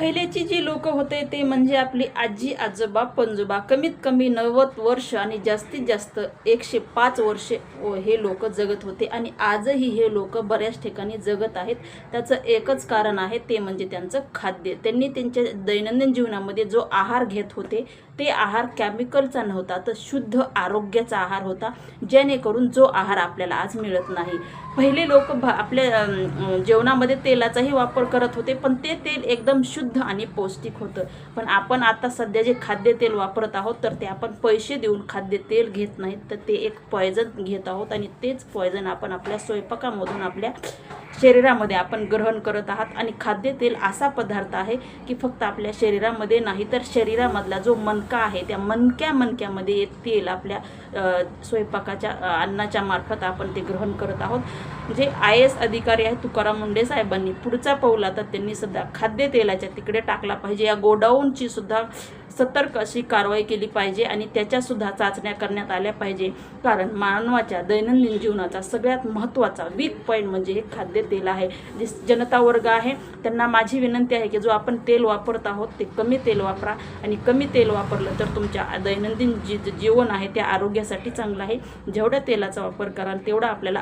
पहिलेची जी लोक होते ते म्हणजे आपली आजी आजोबा पणजोबा कमीत कमी 90 वर्ष आणि जास्तीत जास्त 105 वर्षे हे लोक जगत होते आणि आजही हे लोक बऱ्याच ठिकाणी जगत आहेत। त्याचं एकच कारण आहे ते म्हणजे त्यांचं खाद्य। त्यांनी त्यांच्या दैनंदिन जीवनामध्ये जो आहार घेत होते ते आहार केमिकलचा नव्हता तर शुद्ध आरोग्याचा आहार होता, जेणेकरून जो आहार आपल्याला आज मिळत नाही। पहिले लोक आपल्या जेवणामध्ये तेलाचाही वापर करत होते, पण ते तेल एकदम शुद्ध आणि पौष्टिक होतं। पण आपण आता सध्या जे खाद्यतेल वापरत आहोत तर ते आपण पैसे देऊन खाद्यतेल घेत नाहीत, तर ते एक पॉयझन घेत आहोत आणि तेच पॉयझन आपण आपल्या स्वयंपाकामधून आपल्या शरीरामध्ये आपण ग्रहण करत आहात। आणि खाद्यतेल असा पदार्थ आहे की फक्त आपल्या शरीरामध्ये नाही तर शरीरामधला जो मणका आहे त्या मणक्यामध्ये तेल आपल्या स्वयंपाकाच्या अन्नाच्या मार्फत आपण ते ग्रहण करत आहोत। जे IAS अधिकारी आहे तुकाराम मुंडे साहेबांनी पुढचा पाऊल आता त्यांनी सुद्धा खाद्यतेलाच्या तिकडे टाकला पाहिजे। या गोडाऊनची सुद्धा सतर्क अशी कारवाई केली पाहिजे आणि त्याच्या सुद्धा चाचण्या करण्यात आल्या पाहिजे, कारण मानवाच्या दैनंदिन जीवनाचा सगळ्यात महत्त्वाचा वीक पॉईंट म्हणजे हे खाद्यतेल आहे। जे जनता वर्ग आहे त्यांना माझी विनंती आहे की जो आपण तेल वापरत आहोत ते कमी तेल वापरा आणि कमी तेल वापरलं तर तुमच्या दैनंदिन जीवन आहे त्या आरोग्यासाठी चांगलं आहे। जेवढ्या तेलाचा वापर कराल तेवढा आपल्याला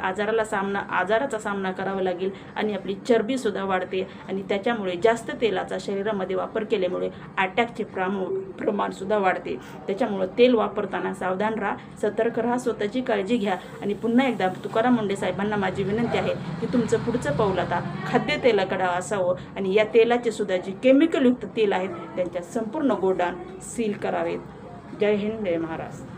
आजाराचा सामना करावा लागेल आणि आपली चरबी सुद्धा वाढते आणि त्याच्यामुळे जास्त तेलाचा शरीरामध्ये वापर केल्यामुळे अटॅकचे प्रमाण सुद्धा वाढते। त्याच्यामुळे तेल वापरताना सावधान राहा, सतर्क राहा, स्वतःची काळजी घ्या आणि पुन्हा एकदा तुकाराम मुंडे साहेबांना माझी विनंती आहे की तुमचं पुढचं पाऊल आता खाद्यतेलाकडे असावं आणि या तेलाचे सुद्धा जे केमिकलयुक्त तेल आहेत त्यांच्या संपूर्ण गोडाऊन सील करावेत। जय हिंद, जय महाराष्ट्र।